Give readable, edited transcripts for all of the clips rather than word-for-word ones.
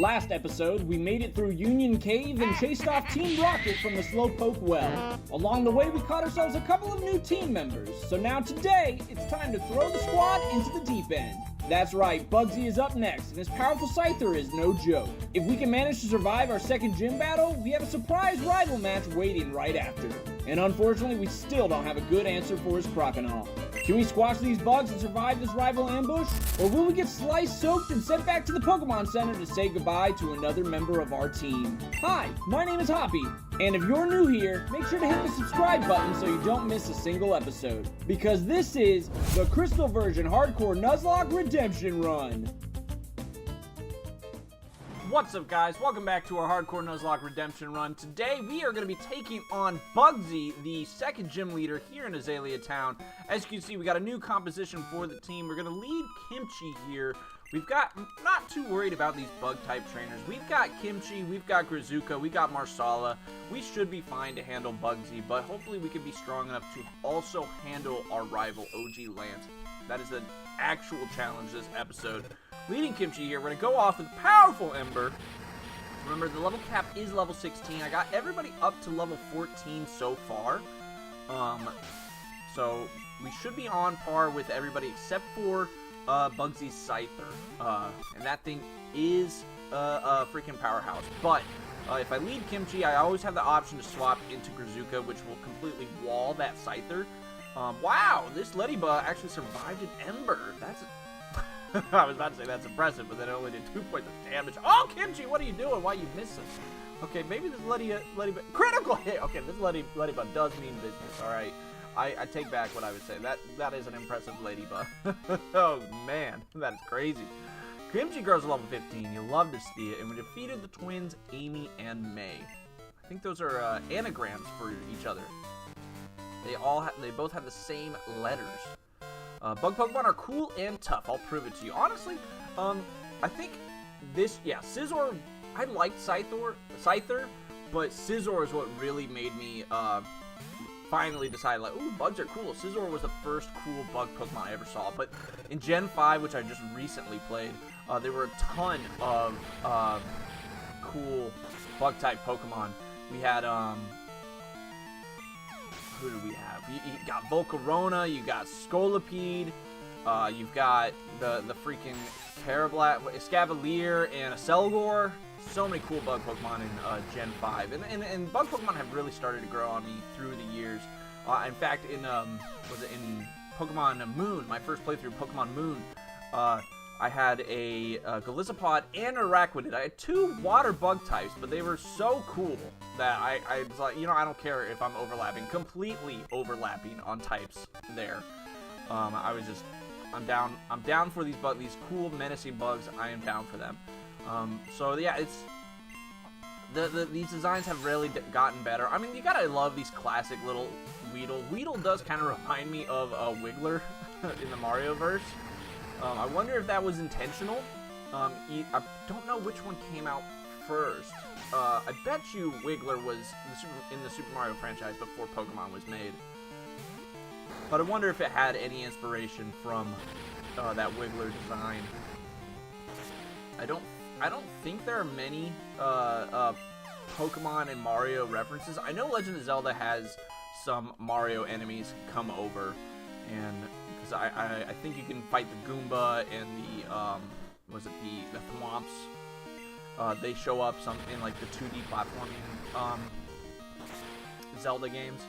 Last episode, we made it through Union Cave and chased off Team Rocket from the Slowpoke Well. Along the way, we caught ourselves a couple of new team members, so now today, it's time to throw the squad into the deep end. That's right, Bugsy is up next, and his powerful Scyther is no joke. If we can manage to survive our second gym battle, we have a surprise rival match waiting right after. And unfortunately, we still don't have a good answer for his Croconaw. Can we squash these bugs and survive this rival ambush? Or will we get sliced, soaked, and sent back to the Pokemon Center to say goodbye to another member of our team? Hi, my name is Hoppy, and if you're new here, make sure to hit the subscribe button so you don't miss a single episode. Because this is the Crystal version Hardcore Nuzlocke Redemption Run. What's up, guys? Welcome back to our Hardcore Nuzlocke Redemption Run. Today, we are going to be taking on Bugsy, the second gym leader here in Azalea Town. As you can see, we got a new composition for the team. We're going to lead Kimchi here. We've got, not too worried about these bug-type trainers. We've got Kimchi, we've got Grizuka, we've got Marsala. We should be fine to handle Bugsy, but hopefully we can be strong enough to also handle our rival, OGLANCE. That is an actual challenge this episode. Leading Kimchi here, we're going to go off with Powerful Ember. Remember, the level cap is level 16. I got everybody up to level 14 so far. So we should be on par with everybody except for Bugsy's Scyther. And that thing is a freaking powerhouse. But if I lead Kimchi, I always have the option to swap into Grizuka, which will completely wall that Scyther. Wow, this Ladybug actually survived an Ember. That's... I was about to say that's impressive, but then it only did 2 points of damage. Oh, Kimchi, what are you doing? Why are you missing? Okay, maybe this Ladybug... Critical hit! Okay, this Ladybug does mean business, alright? I take back what I would say. That is an impressive Ladybug. Oh, man. That is crazy. Kimchi grows to level 15. You'll love to see it. And we defeated the twins, Amy and May. I think those are anagrams for each other. They both have the same letters. Bug Pokemon are cool and tough. I'll prove it to you. Honestly, I think this, yeah, Scizor, I liked Scyther, but Scizor is what really made me finally decide, like, ooh, bugs are cool. Scizor was the first cool bug Pokemon I ever saw. But in Gen 5, which I just recently played, there were a ton of cool bug-type Pokemon. We had, who do we have? You got Volcarona, you got Scolipede, you've got the freaking Escavalier and a Selgor. So many cool bug Pokemon in Gen 5. And bug Pokemon have really started to grow on me through the years. In fact, in Pokemon Moon, my first playthrough Pokemon Moon, I had a Golisopod and a Araquanid. I had 2 water bug types, but they were so cool that I was like, you know, I don't care if I'm completely overlapping on types there. I'm down for these cool menacing bugs. I am down for them. So yeah, it's these designs have really gotten better. I mean, you gotta love these classic little Weedle. Weedle does kind of remind me of a Wiggler in the Mario-verse. I wonder if that was intentional. I don't know which one came out first. I bet you Wiggler was in the Super Mario franchise before Pokemon was made. But I wonder if it had any inspiration from that Wiggler design. I don't think there are many Pokemon and Mario references. I know Legend of Zelda has some Mario enemies come over, and because I think you can fight the Goomba and the the Thwomps. They show up in like the 2D platforming Zelda games.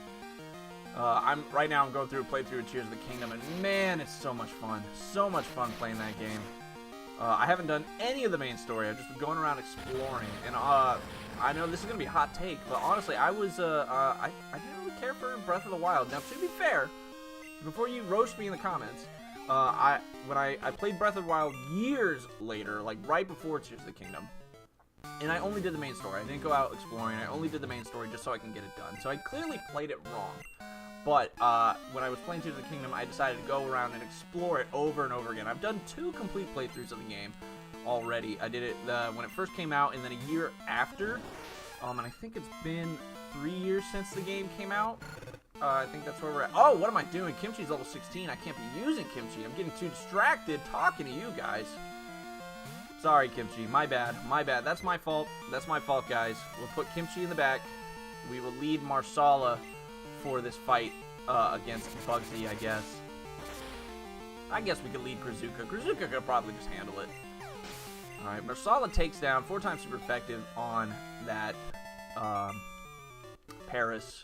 Right now I'm going through a playthrough of Tears of the Kingdom, and man, it's so much fun. So much fun playing that game. I haven't done any of the main story. I've just been going around exploring, and I know this is gonna be a hot take, but honestly, I didn't really care for Breath of the Wild. Now, to be fair, before you roast me in the comments, when I played Breath of the Wild years later, like right before Tears of the Kingdom, and I only did the main story. I didn't go out exploring. I only did the main story just so I can get it done. So I clearly played it wrong. But when I was playing Tears of the Kingdom, I decided to go around and explore it over and over again. I've done 2 complete playthroughs of the game already. I did it when it first came out, and then a year after. And I think it's been 3 years since the game came out. I think that's where we're at. Oh, what am I doing? Kimchi's level 16. I can't be using Kimchi. I'm getting too distracted talking to you guys. Sorry, Kimchi. My bad. My bad. That's my fault. That's my fault, guys. We'll put Kimchi in the back. We will lead Marsala for this fight against Bugsy, I guess. I guess we could lead Grazuka. Grazuka could probably just handle it. Alright, Marsala takes down 4 times super effective on that Paris.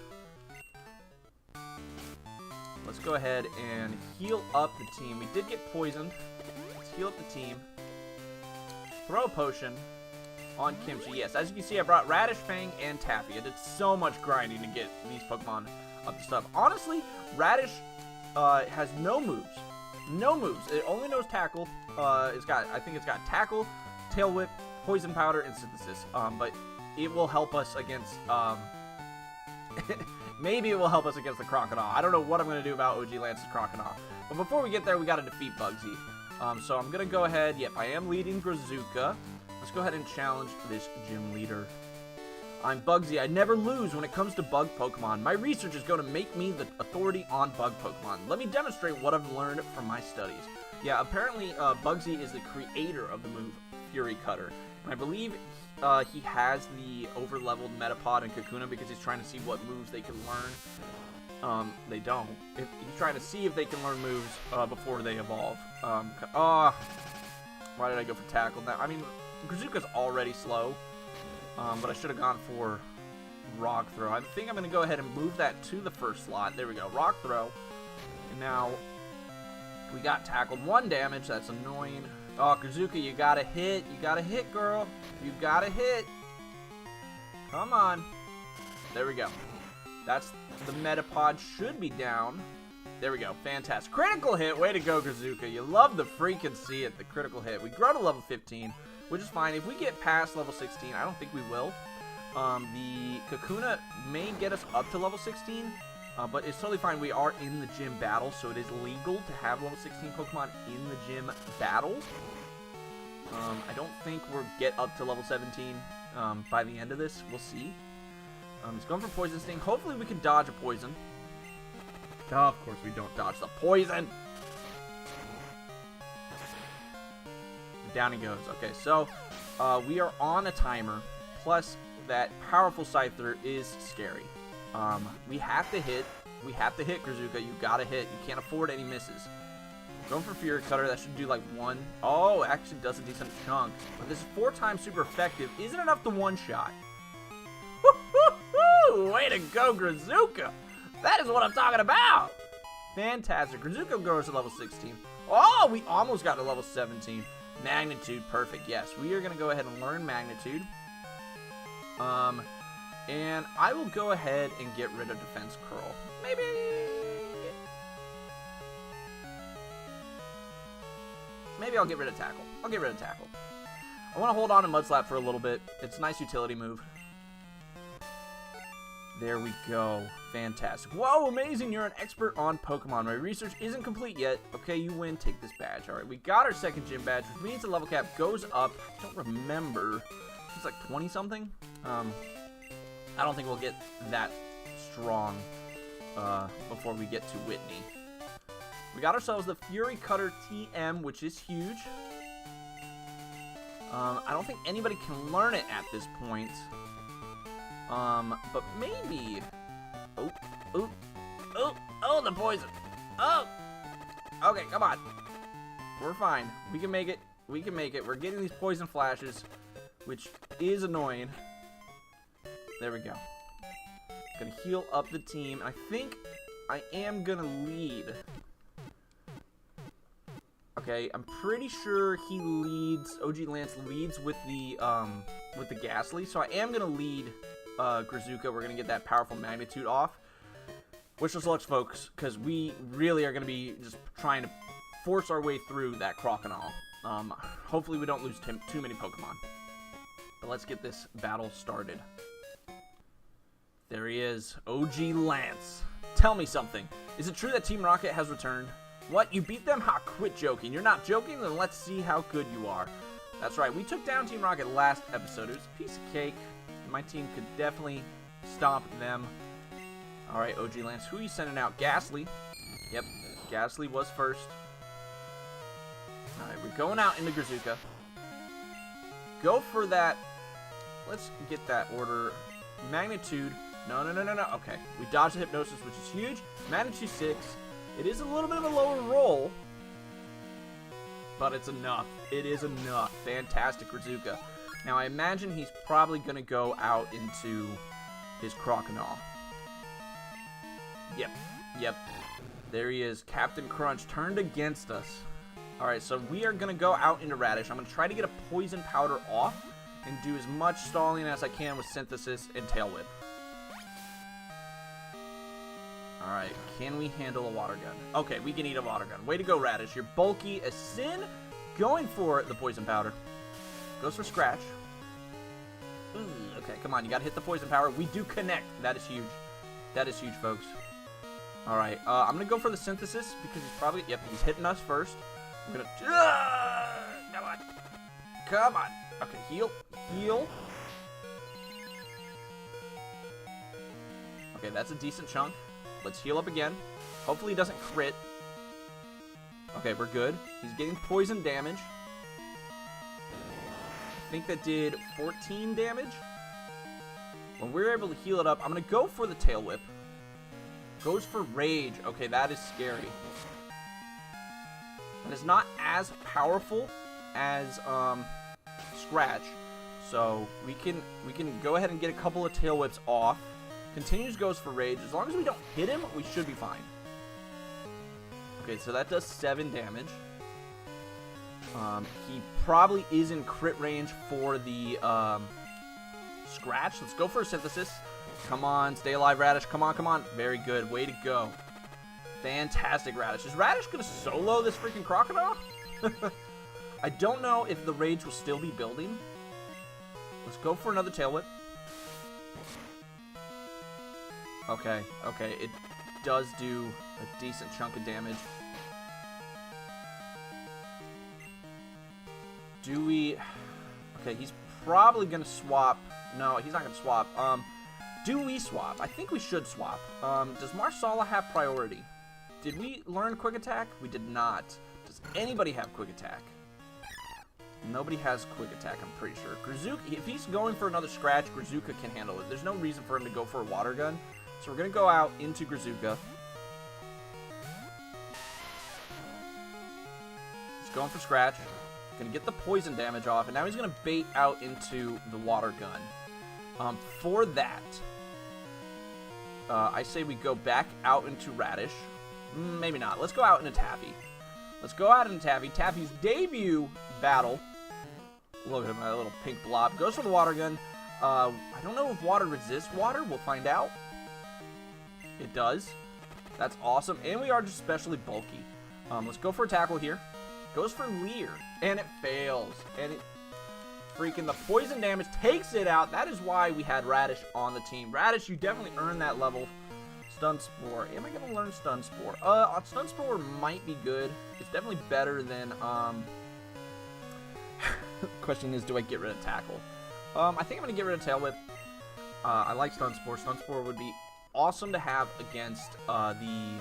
Let's go ahead and heal up the team. We did get poisoned. Let's heal up the team. Throw a potion on Kimchi. Yes, as you can see, I brought Radish, Fang, and Taffy. I did so much grinding to get these Pokemon up to stuff. Honestly, Radish has no moves. No moves. It only knows Tackle. I think it's got Tackle, Tail Whip, Poison Powder, and Synthesis. But it will help us against... maybe it will help us against the Crocodile. I don't know what I'm going to do about OG Lance's Crocodile. But before we get there, we got to defeat Bugsy. So I'm going to go ahead. Yep, I am leading Grazuka. Let's go ahead and challenge this gym leader. I'm Bugsy. I never lose when it comes to bug Pokemon. My research is going to make me the authority on bug Pokemon. Let me demonstrate what I've learned from my studies. Yeah, apparently Bugsy is the creator of the move Fury Cutter. And I believe he has the over-leveled Metapod and Kakuna because he's trying to see what moves they can learn. They don't. He's trying to see if they can learn moves before they evolve. Why did I go for Tackle now? I mean, Grazuka's already slow, but I should have gone for Rock Throw. I think I'm going to go ahead and move that to the first slot. There we go. Rock Throw. And now we got Tackled. 1 damage. That's annoying. Oh, Grazuka, you got to hit. You got to hit, girl. You got to hit. Come on. There we go. That's the Metapod should be down. There we go. Fantastic. Critical hit. Way to go, Grazuka. You love to freaking see it, the critical hit. We grow to level 15, which is fine. If we get past level 16, I don't think we will. The Kakuna may get us up to level 16, but it's totally fine. We are in the gym battle, so it is legal to have level 16 Pokemon in the gym battles. I don't think we'll get up to level 17 by the end of this. We'll see. He's going for Poison Sting. Hopefully we can dodge a poison. Oh, of course we don't dodge the poison. Down he goes. Okay, so we are on a timer. Plus, that powerful Scyther is scary. We have to hit. We have to hit, Grazuka. You gotta hit. You can't afford any misses. Going for Fury Cutter. That should do like 1. Oh, it actually does a decent chunk. But this is 4 times super effective. Isn't enough to one-shot. Woo-hoo-hoo! Way to go, Grazuka. That is what I'm talking about. Fantastic. Grazuka grows to level 16. Oh, we almost got to level 17. Magnitude. Perfect. Yes, we are going to go ahead and learn Magnitude. And I will go ahead and get rid of Defense Curl. Maybe. Maybe I'll get rid of Tackle. I'll get rid of Tackle. I want to hold on to Mudslap for a little bit. It's a nice utility move. There we go. Fantastic. Whoa, amazing. You're an expert on Pokemon. My research isn't complete yet. Okay, you win. Take this badge. All right, we got our second gym badge, which means the level cap goes up. I don't remember. It's like 20-something. I don't think we'll get that strong before we get to Whitney. We got ourselves the Fury Cutter TM, which is huge. I don't think anybody can learn it at this point. But maybe... Oh, the poison. Oh! Okay, come on. We're fine. We can make it. We can make it. We're getting these poison flashes, which is annoying. There we go. Gonna heal up the team. I think I am gonna lead. Okay, I'm pretty sure he leads, OG Lance leads with the Ghastly, so I am gonna lead Grazuka. We're gonna get that powerful Magnitude off. Wish us luck, folks, because we really are gonna be just trying to force our way through that Crocodile. Hopefully we don't lose too many Pokemon. But let's get this battle started. There he is, OG Lance. Tell me something. Is it true that Team Rocket has returned? What? You beat them? Ha, quit joking. You're not joking? Then let's see how good you are. That's right. We took down Team Rocket last episode. It was a piece of cake. My team could definitely stomp them. All right, OG Lance. Who are you sending out? Ghastly. Yep, Ghastly was first. All right, we're going out into Grazuka. go for that. Let's get that order. Magnitude. No. Okay, we dodged the hypnosis, which is huge. Magnitude 6. It is a little bit of a lower roll, but it's enough. It is enough. Fantastic, Grizuka. Now, I imagine he's probably going to go out into his Crocodile. Yep. There he is. Captain Crunch turned against us. Alright, so we are going to go out into Radish. I'm going to try to get a Poison Powder off and do as much stalling as I can with Synthesis and Tail Whip. Alright, can we handle a Water Gun? Okay, we can eat a Water Gun. Way to go, Radish. You're bulky as sin. Going for the Poison Powder. Goes for Scratch. Ooh, okay, come on. You got to hit the Poison Power. We do connect. That is huge. That is huge, folks. Alright, I'm going to go for the Synthesis because he's probably... Yep, he's hitting us first. We're going to... Come on. Come on. Okay, heal. Heal. Okay, that's a decent chunk. Let's heal up again. Hopefully he doesn't crit. Okay, we're good. He's getting poison damage. I think that did 14 damage. When we're able to heal it up, I'm going to go for the Tail Whip. Goes for Rage. Okay, that is scary. And it's not as powerful as Scratch. So we can go ahead and get a couple of Tail Whips off. Continues goes for Rage. As long as we don't hit him, we should be fine. Okay, so that does 7 damage. He probably is in crit range for the Scratch. Let's go for a Synthesis. Come on, stay alive, Radish. Come on. Very good. Way to go. Fantastic, Radish. Is Radish going to solo this freaking Crocodile? I don't know if the Rage will still be building. Let's go for another Tail Whip. Okay. It does do a decent chunk of damage. Do we... Okay, he's probably going to swap. No, he's not going to swap. Do we swap? I think we should swap. Does Marsala have priority? Did we learn Quick Attack? We did not. Does anybody have Quick Attack? Nobody has Quick Attack, I'm pretty sure. Grizuka, if he's going for another Scratch, Grizuka can handle it. There's no reason for him to go for a Water Gun. So we're going to go out into Grizuka. He's going for Scratch. Going to get the poison damage off, and now he's going to bait out into the Water Gun. For that, I say we go back out into Radish. Maybe not. Let's go out into Taffy. Let's go out into Taffy. Taffy's debut battle. Look at my little pink blob. Goes for the Water Gun. I don't know if water resists water. We'll find out. It does. That's awesome. And we are just especially bulky. Let's go for a tackle here. Goes for Leer. And it fails. And it freaking the poison damage takes it out. That is why we had Radish on the team. Radish, you definitely earned that level. Stun Spore. Am I going to learn Stun Spore? Stun Spore might be good. It's definitely better than, question is, do I get rid of Tackle? I think I'm going to get rid of Tail Whip. I like Stun Spore. Stun Spore would be awesome to have against the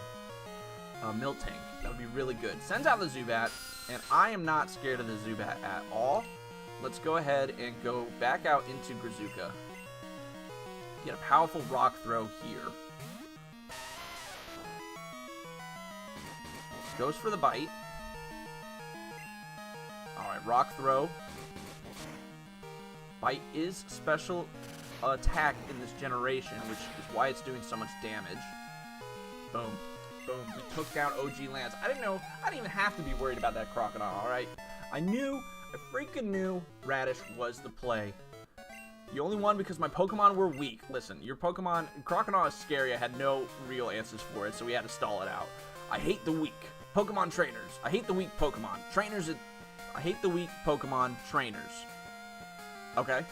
Miltank. That would be really good. Sends out the Zubat, and I am not scared of the Zubat at all. Let's go ahead and go back out into Grizuka. Get a powerful Rock Throw here. Goes for the Bite. Alright, Rock Throw. Bite is special attack in this generation, which is why it's doing so much damage. Boom. Boom. We took down OGLANCE. I didn't even have to be worried about that Crocodile, alright? I freaking knew Radish was the play. You only won because my Pokemon were weak. Listen, your Pokemon, Crocodile is scary. I had no real answers for it, so we had to stall it out. I hate the weak Pokemon trainers. I hate the weak Pokemon. Trainers, I hate the weak Pokemon trainers. Okay?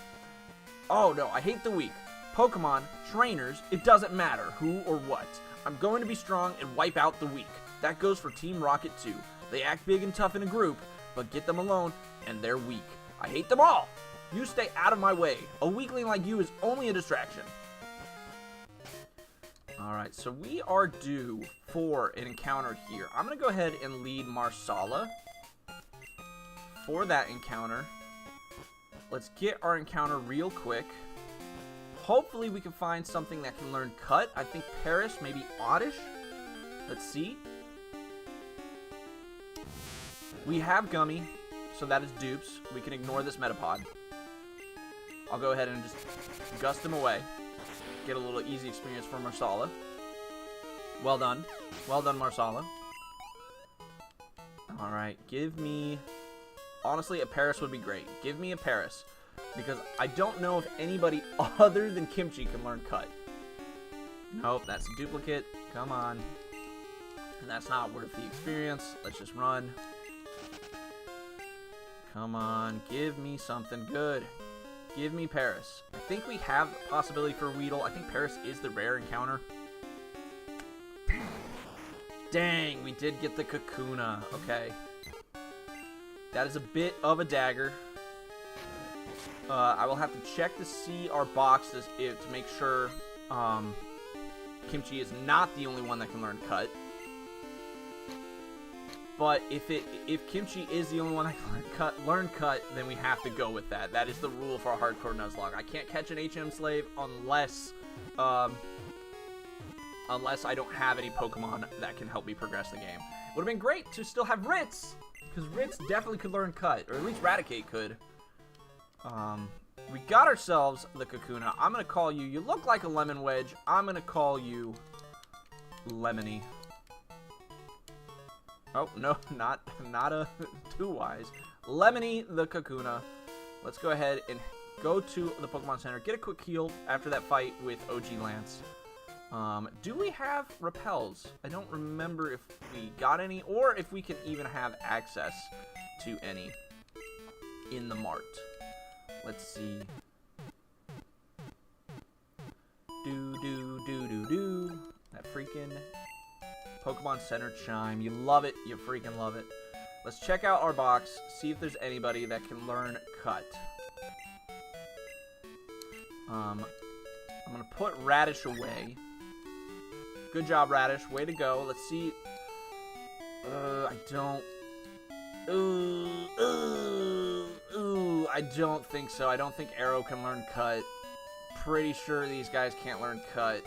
Oh, no, I hate the weak Pokemon trainers. It doesn't matter who or what. I'm going to be strong and wipe out the weak. That goes for Team Rocket too. They act big and tough in a group, but get them alone, and they're weak. I hate them all. You stay out of my way. A weakling like you is only a distraction. Alright, so we are due for an encounter here. I'm going to go ahead and lead Marsala for that encounter. let's get our encounter real quick. Hopefully we can find something that can learn Cut. I think Paris, maybe Oddish. Let's see. We have Gummy, so that is dupes. We can ignore this Metapod. I'll go ahead and just gust him away. Get a little easy experience for Marsala. Well done. Well done, Marsala. Alright, give me... Honestly, a Paris would be great. Give me a Paris. Because I don't know if anybody other than Kimchi can learn Cut. Nope, that's a duplicate. Come on. And that's not worth the experience. Let's just run. Come on, give me something good. Give me Paris. I think we have a possibility for Weedle. I think Paris is the rare encounter. Dang, we did get the Kakuna. Okay. That is a bit of a dagger. I will have to check to see our box to make sure Kimchi is not the only one that can learn Cut. But if Kimchi is the only one that can learn cut, then we have to go with that. That is the rule for a Hardcore Nuzlocke. I can't catch an HM slave unless I don't have any Pokemon that can help me progress the game. Would have been great to still have Ritz, because Ritz definitely could learn Cut, or at least Raticate could. We got ourselves the Kakuna. I'm gonna call you. You look like a Lemon Wedge. I'm gonna call you Lemony. Oh, no, not a too wise. Lemony the Kakuna. Let's go ahead and go to the Pokemon Center. Get a quick heal after that fight with OGLANCE. Do we have repels? I don't remember if we got any, or if we can even have access to any in the mart. Let's see. Do. That freaking Pokemon Center chime. You love it. You freaking love it. Let's check out our box. See if there's anybody that can learn Cut. I'm going to put Radish away. Good job, Radish. Way to go. Let's see. I don't... I don't think so. I don't think Arrow can learn Cut. Pretty sure these guys can't learn Cut.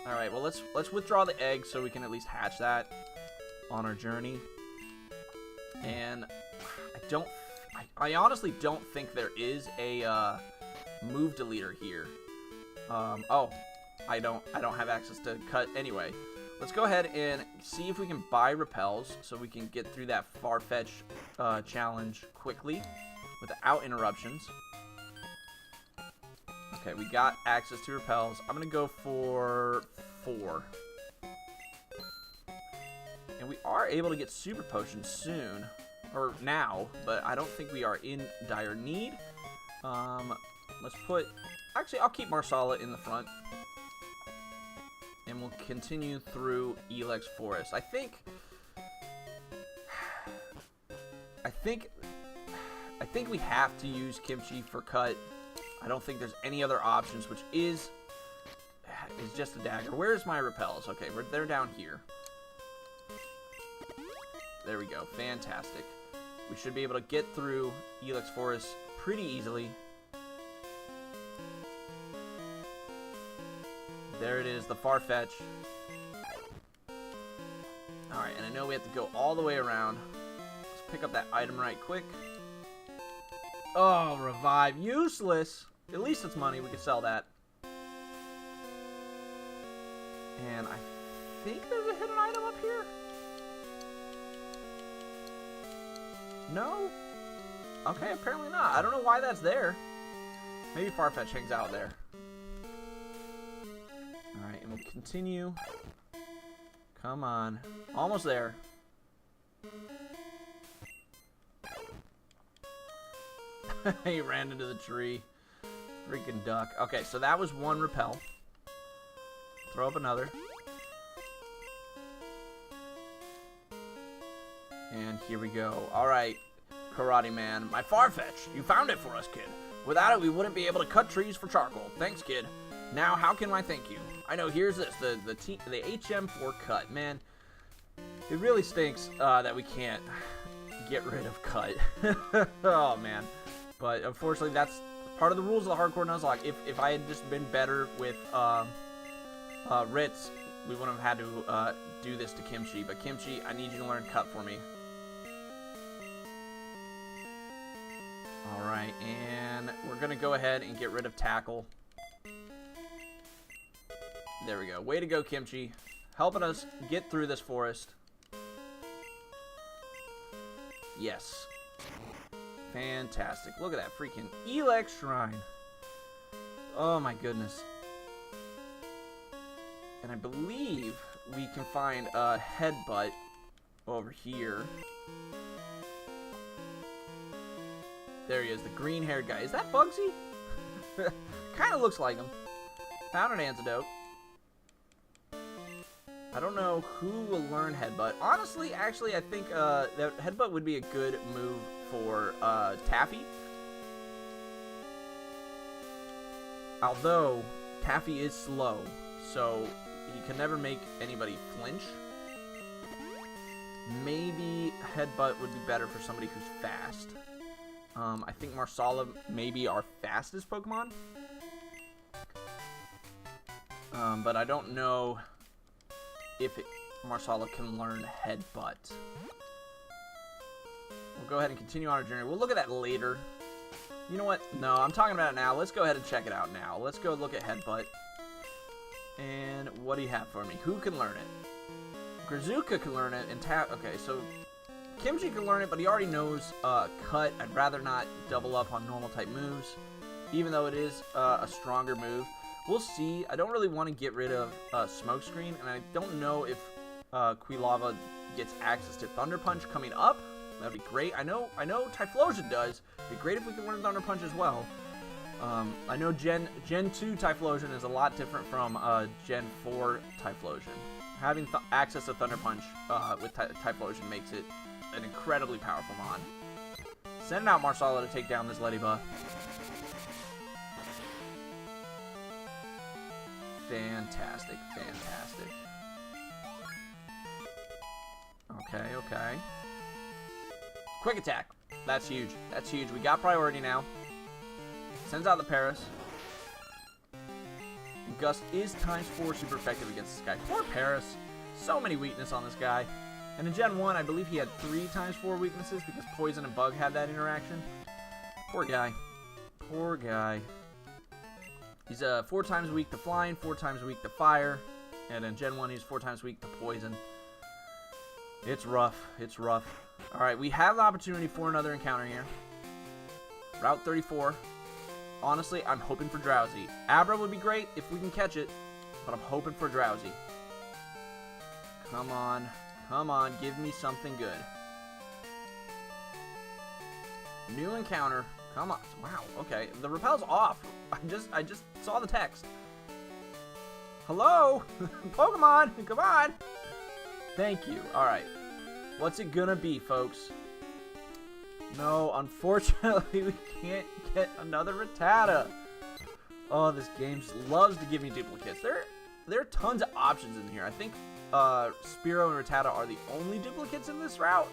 Alright, well, let's withdraw the egg so we can at least hatch that on our journey. And I honestly don't think there is a move deleter here. Oh, I don't have access to Cut anyway. Let's go ahead and see if we can buy repels so we can get through that Farfetch challenge quickly without interruptions. Okay, we got access to repels. I'm going to go for 4. And we are able to get Super Potions soon. Or now, but I don't think we are in dire need. Let's put... Actually, I'll keep Marsala in the front. And we'll continue through ILEX Forest. I think we have to use Kimchi for Cut. I don't think there's any other options, which is just a dagger. Where's my repels? Okay, they're down here. There we go. Fantastic. We should be able to get through ILEX Forest pretty easily. There it is, the Farfetch. Alright, and I know we have to go all the way around. Let's pick up that item right quick. Oh, revive. Useless. At least it's money. We can sell that. And I think there's a hidden item up here. No? Okay, apparently not. I don't know why that's there. Maybe Farfetch hangs out there. Alright, and we'll continue. Come on. Almost there. He ran into the tree. Freaking duck. Okay, so that was one repel. Throw up another. And here we go. Alright, Karate Man. My Farfetch. You found it for us, kid. Without it, we wouldn't be able to cut trees for charcoal. Thanks, kid. Now, how can I thank you? I know, here's this. The HM for Cut. Man, it really stinks that we can't get rid of Cut. Oh, man. But unfortunately, that's part of the rules of the Hardcore Nuzlocke. If I had just been better with Ritz, we wouldn't have had to do this to Kimchi. But Kimchi, I need you to learn Cut for me. Alright, and we're going to go ahead and get rid of Tackle. There we go. Way to go, Kimchi. Helping us get through this forest. Yes. Fantastic. Look at that freaking ILEX shrine. Oh my goodness. And I believe we can find a Headbutt over here. There he is, the green-haired guy. Is that Bugsy? Kind of looks like him. Found an antidote. I don't know who will learn Headbutt. Honestly, actually, I think that Headbutt would be a good move for Taffy. Although, Taffy is slow, so he can never make anybody flinch. Maybe Headbutt would be better for somebody who's fast. I think Marsala may be our fastest Pokemon. But I don't know if Marsala can learn Headbutt. We'll go ahead and continue on our journey. We'll look at that later. You know what? No, I'm talking about it now. Let's go ahead and check it out now. Let's go look at Headbutt. And what do you have for me? Who can learn it? Grazuka can learn it, and okay, so Kimchi can learn it, but he already knows Cut. I'd rather not double up on normal type moves, even though it is a stronger move. We'll see. I don't really want to get rid of Smokescreen, and I don't know if Quilava gets access to Thunder Punch coming up. That'd be great. I know Typhlosion does. It'd be great if we could learn Thunder Punch as well. I know Gen 2 Typhlosion is a lot different from Gen 4 Typhlosion. Having access to Thunder Punch with Typhlosion makes it an incredibly powerful mon. Sending out Marsala to take down this Ladybug. Fantastic, fantastic. Okay, okay. Quick attack. That's huge. That's huge. We got priority now. Sends out the Paris. Gust is ×4 super effective against this guy. Poor Paris. So many weakness on this guy. And in Gen 1, I believe he had 3 ×4 weaknesses because Poison and Bug had that interaction. Poor guy. Poor guy. He's 4 times weak to Flying, 4 times weak to Fire. And in Gen 1, he's 4 times weak to Poison. It's rough. It's rough. Alright, we have the opportunity for another encounter here. Route 34. Honestly, I'm hoping for Drowsy. Abra would be great if we can catch it, but I'm hoping for Drowsy. Come on. Come on, give me something good. New encounter. Come on. Wow, okay. The repel's off. I just saw the text. Hello? Pokemon, come on. Thank you. Alright. What's it gonna be, folks? No, unfortunately, we can't get another Rattata. Oh, this game just loves to give me duplicates. There are tons of options in here. I think Spearow and Rattata are the only duplicates in this route.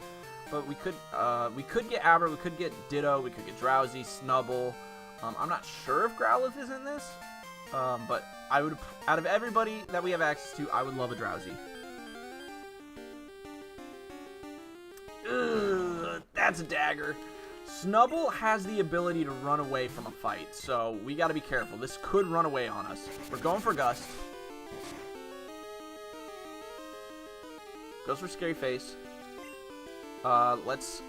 But we could get Abra, we could get Ditto, we could get Drowsy, Snubbull. I'm not sure if Growlithe is in this. But I would, out of everybody that we have access to, I would love a Drowsy. Ugh, that's a dagger. Snubbull has the ability to run away from a fight, so we gotta be careful. This could run away on us. We're going for Gust. Goes for Scary Face. Let's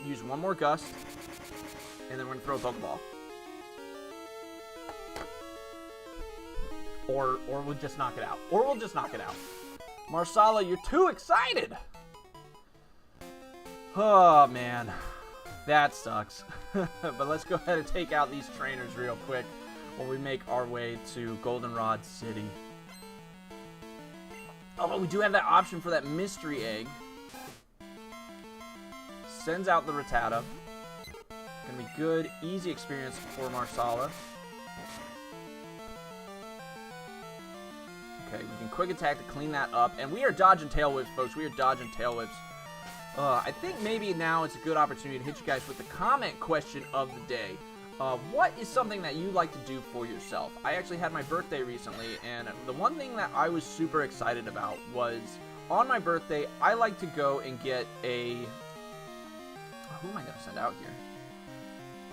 use one more Gust, and then we're gonna throw a Pokeball. Or we'll just knock it out. Or we'll just knock it out. Marsala, you're too excited! Oh, man. That sucks. But let's go ahead and take out these trainers real quick while we make our way to Goldenrod City. Oh, but we do have that option for that mystery egg. Sends out the Rattata. Gonna be good, easy experience for Marsala. Okay, we can quick attack to clean that up. And we are dodging tail whips, folks. We are dodging tail whips. I think maybe now it's a good opportunity to hit you guys with the comment question of the day. What is something that you like to do for yourself? I actually had my birthday recently, and the one thing that I was super excited about was, on my birthday, I like to go and get a... Who am I going to send out here?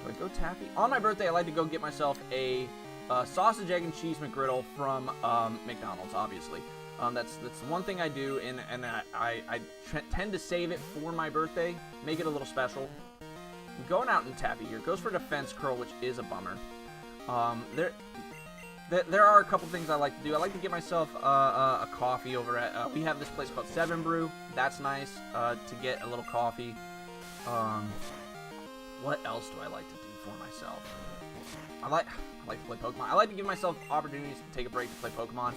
Do I go Taffy? On my birthday, I like to go get myself a sausage, egg, and cheese McGriddle from McDonald's, obviously. That's one thing I do, and I tend to save it for my birthday, make it a little special. I'm going out in Taffy here. Goes for defense curl, which is a bummer. There are a couple things I like to do. I like to get myself a coffee over at... we have this place called 7 Brew. That's nice to get a little coffee. What else do I like to do for myself? I like to play Pokemon. I like to give myself opportunities to take a break to play Pokemon.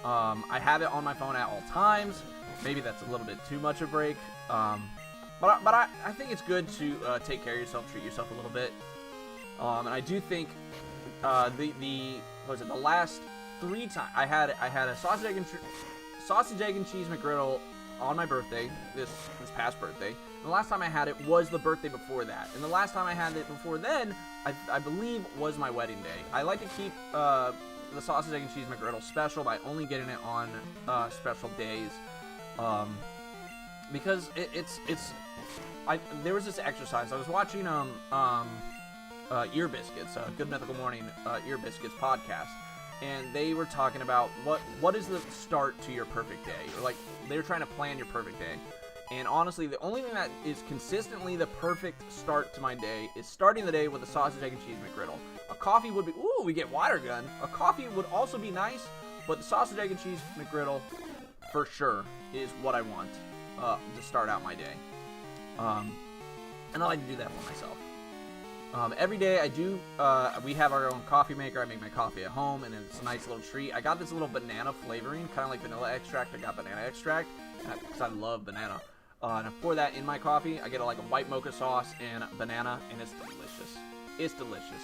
I have it on my phone at all times. Maybe that's a little bit too much a break. But I think it's good to take care of yourself, treat yourself a little bit. And I do think what was it, the last 3 times I had a sausage, egg, and cheese McGriddle on my birthday, this past birthday. And the last time I had it was the birthday before that. And the last time I had it before then, I believe, was my wedding day. I like to keep the sausage, egg, and cheese McGriddle special by only getting it on special days. Because there was this exercise. I was watching Ear Biscuits, Good Mythical Morning Ear Biscuits podcast, and they were talking about what is the start to your perfect day, or like they were trying to plan your perfect day. And honestly, the only thing that is consistently the perfect start to my day is starting the day with a sausage, egg, and cheese McGriddle. A coffee would be, ooh, we get water gun. A coffee would also be nice, but the sausage, egg, and cheese McGriddle for sure is what I want to start out my day. And I like to do that for myself. Every day I do, we have our own coffee maker. I make my coffee at home, and it's a nice little treat. I got this little banana flavoring, kind of like vanilla extract. I got banana extract, because I love banana. And I pour that in my coffee. I get like a white mocha sauce and banana, and it's delicious. It's delicious.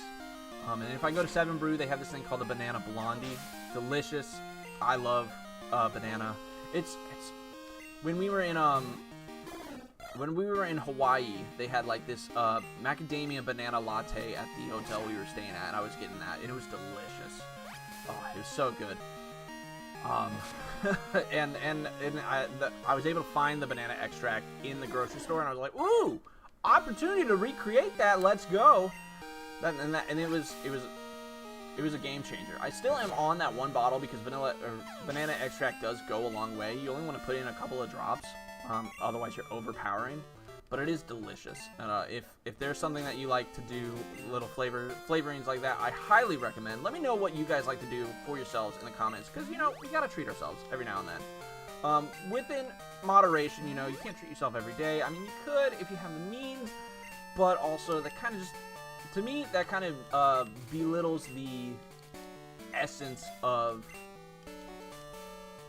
And if I go to 7 Brew, they have this thing called the Banana Blondie. Delicious. I love banana. It's when we were in Hawaii, they had like this macadamia banana latte at the hotel we were staying at, and I was getting that, and it was delicious. Oh, it was so good. And I was able to find the banana extract in the grocery store, and I was like, "Ooh, opportunity to recreate that! Let's go!" And it was a game changer. I still am on that one bottle because banana extract does go a long way. You only want to put in a couple of drops, otherwise you're overpowering. But it is delicious. And if there's something that you like to do, little flavorings like that, I highly recommend. Let me know what you guys like to do for yourselves in the comments, because, you know, we gotta treat ourselves every now and then. Within moderation, you know, you can't treat yourself every day. I mean, you could if you have the means, but also that kind of just, to me, that kind of belittles the essence of,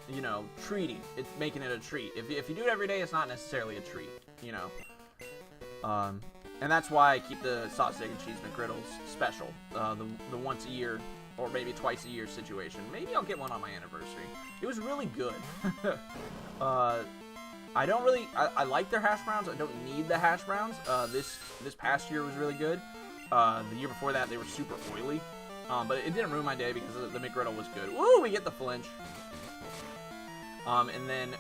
you know, treating. It's making it a treat. If you do it every day, it's not necessarily a treat, you know. And that's why I keep the sausage, egg, and cheese McGriddles special. The once a year, or maybe twice a year situation. Maybe I'll get one on my anniversary. It was really good. I don't really, I like their hash browns. I don't need the hash browns. This past year was really good. The year before that, they were super oily. But it didn't ruin my day because the McGriddle was good. Woo, we get the flinch. And then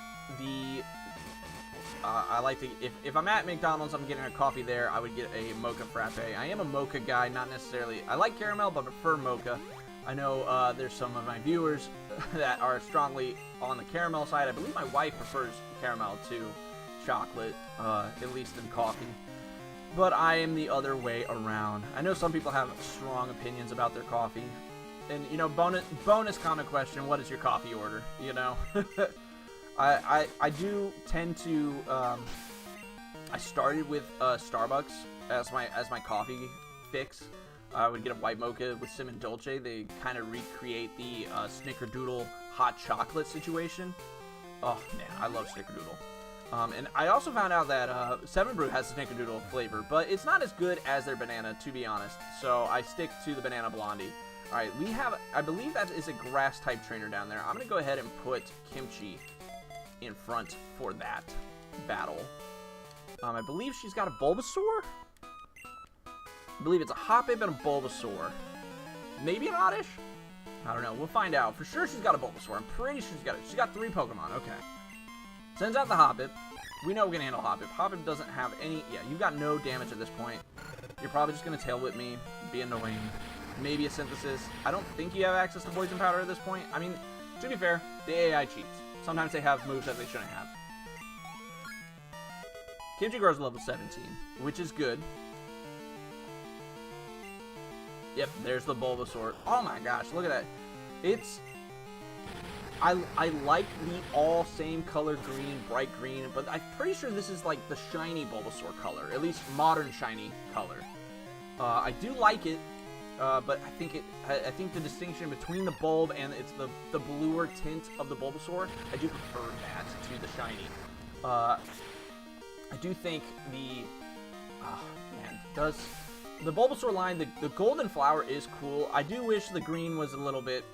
I like to, if I'm at McDonald's, I'm getting a coffee there, I would get a mocha frappe. I am a mocha guy, not necessarily, I like caramel, but prefer mocha. I know there's some of my viewers that are strongly on the caramel side. I believe my wife prefers caramel to chocolate, at least in coffee. But I am the other way around. I know some people have strong opinions about their coffee. And, you know, bonus comment question, what is your coffee order? You know? I do tend to, I started with Starbucks as my coffee fix. I would get a white mocha with cinnamon dolce. They kind of recreate the snickerdoodle hot chocolate situation. Oh man, I love snickerdoodle. And I also found out that 7 Brew has snickerdoodle flavor, but it's not as good as their banana, to be honest. So I stick to the Banana Blondie. All right, we have, I believe that is a grass type trainer down there. I'm gonna go ahead and put Kimchi in front for that battle. I believe she's got a Bulbasaur. I believe it's a Hoppip and a Bulbasaur. Maybe an Oddish? I don't know. We'll find out. For sure she's got a Bulbasaur. I'm pretty sure she's got it. She's got 3 Pokemon. Okay. Sends out the Hoppip. We know we can handle Hoppip. Hoppip doesn't have any... Yeah, you've got no damage at this point. You're probably just going to Tail Whip me. Be annoying. Maybe a Synthesis. I don't think you have access to Poison Powder at this point. I mean, to be fair, the AI cheats. Sometimes they have moves that they shouldn't have. Kimchi grows level 17, which is good. Yep, there's the Bulbasaur. Oh my gosh, look at that. It's... I like the all same color green, bright green, but I'm pretty sure this is like the shiny Bulbasaur color. At least modern shiny color. I do like it, but I think the distinction between the bulb and it's the bluer tint of the Bulbasaur, I do prefer that to the shiny. I do think the... Oh, man, does... The Bulbasaur line, the golden flower is cool. I do wish the green was a little bit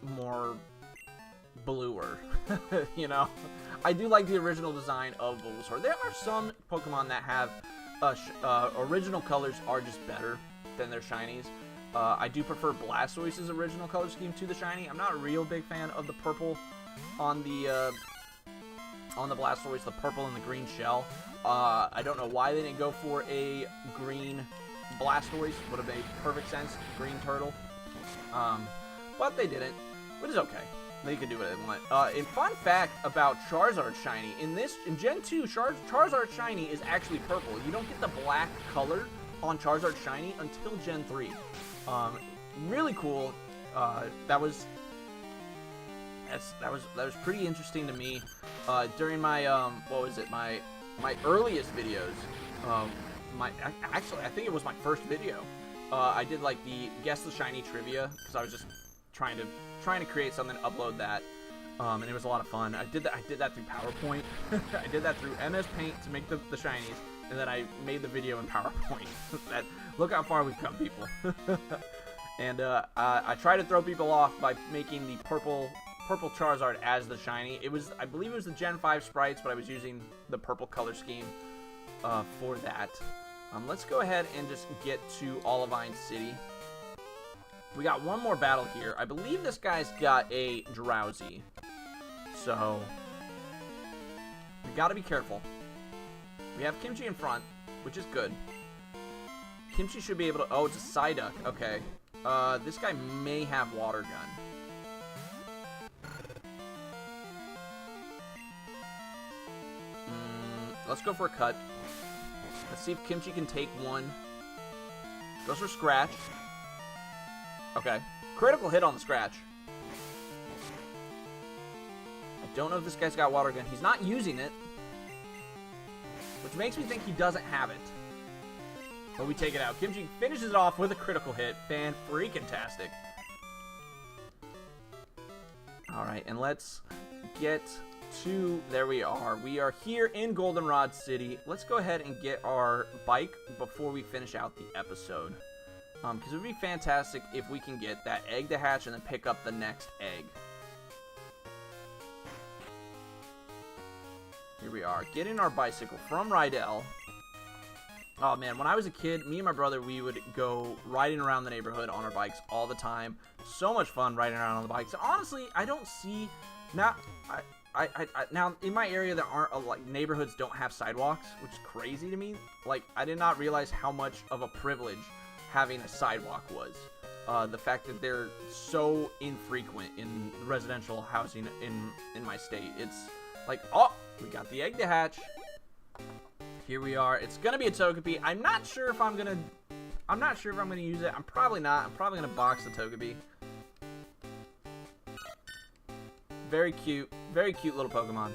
more bluer, you know? I do like the original design of Bulbasaur. There are some Pokemon that have original colors are just better than their shinies. I do prefer Blastoise's original color scheme to the shiny. I'm not a real big fan of the purple on the Blastoise, the purple and the green shell. I don't know why they didn't go for a green Blastoise. Would have made perfect sense. Green turtle. But they didn't. But it's okay. They could do what they want. And fun fact about Charizard Shiny. In Gen 2, Charizard Shiny is actually purple. You don't get the black color on Charizard Shiny until Gen 3. Really cool. That was pretty interesting to me. During my what was it? My earliest videos. Actually, I think it was my first video. I did like the Guess the Shiny trivia because I was just trying to create something, upload that, and it was a lot of fun. I did that through PowerPoint. I did that through MS Paint to make the shinies, and then I made the video in PowerPoint. Look how far we've come, people. And I tried to throw people off by making the purple Charizard as the shiny. I believe it was the Gen 5 sprites, but I was using the purple color scheme for that. Let's go ahead and just get to Olivine City. We got one more battle here. I believe this guy's got a Drowsy. So, we gotta be careful. We have Kimchi in front, which is good. Kimchi should be able to... Oh, it's a Psyduck. Okay. This guy may have Water Gun. Let's go for a cut. Let's see if Kimchi can take one. Goes for Scratch. Okay. Critical hit on the Scratch. I don't know if this guy's got Water Gun. He's not using it. Which makes me think he doesn't have it. But we take it out. Kimchi finishes it off with a critical hit. Fan-freaking-tastic. Alright, and let's get to... There we are. We are here in Goldenrod City. Let's go ahead and get our bike before we finish out the episode. Because it would be fantastic if we can get that egg to hatch and then pick up the next egg. Here we are, getting our bicycle from Rydell. Oh man, when I was a kid, me and my brother, we would go riding around the neighborhood on our bikes all the time. So much fun riding around on the bikes. And honestly, I don't see... Now, now, in my area, there aren't, like, neighborhoods don't have sidewalks, which is crazy to me. Like, I did not realize how much of a privilege having a sidewalk was. The fact that they're so infrequent in residential housing in my state. It's like, oh, we got the egg to hatch. Here we are. It's gonna be a Togepi. I'm not sure if I'm gonna use it. I'm probably not. I'm probably gonna box the Togepi. Very cute little Pokemon.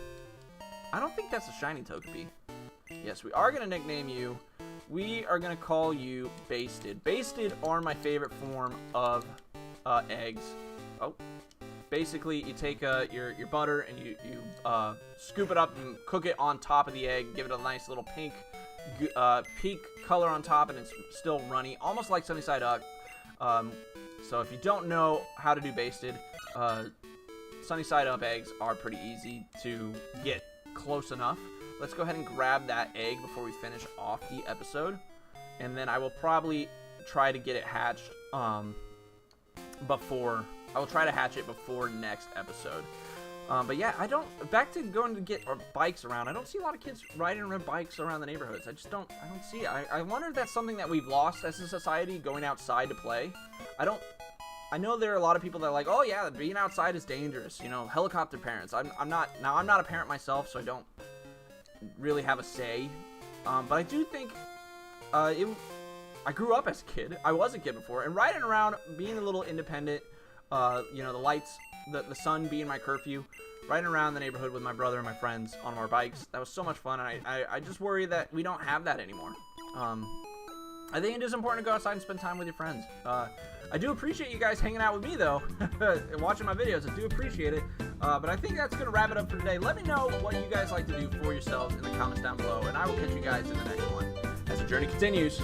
I don't think that's a shiny Togepi. Yes, we are gonna nickname you. We are going to call you Basted. Basted are my favorite form of eggs. Oh. Basically, you take your butter and you scoop it up and cook it on top of the egg. Give it a nice little pink color on top, and it's still runny. Almost like Sunny Side Up. So if you don't know how to do Basted, Sunny Side Up eggs are pretty easy to get close enough. let's go ahead and grab that egg before we finish off the episode. And then I will probably try to get it hatched before... I will try to hatch it before next episode. But yeah, back to going to get our bikes around. I don't see a lot of kids riding around bikes around the neighborhoods. I don't see it. I wonder if that's something that we've lost as a society, going outside to play. I know there are a lot of people that are like, oh yeah, being outside is dangerous. You know, helicopter parents. I'm not a parent myself, so I don't really have a say. But I do think, I grew up as a kid. I was a kid before, and riding around, being a little independent, you know, the lights, the sun being my curfew, riding around the neighborhood with my brother and my friends on our bikes. That was so much fun, and I just worry that we don't have that anymore. I think it is important to go outside and spend time with your friends. I do appreciate you guys hanging out with me, though, and watching my videos. I do appreciate it. But I think that's going to wrap it up for today. Let me know what you guys like to do for yourselves in the comments down below, and I will catch you guys in the next one as the journey continues.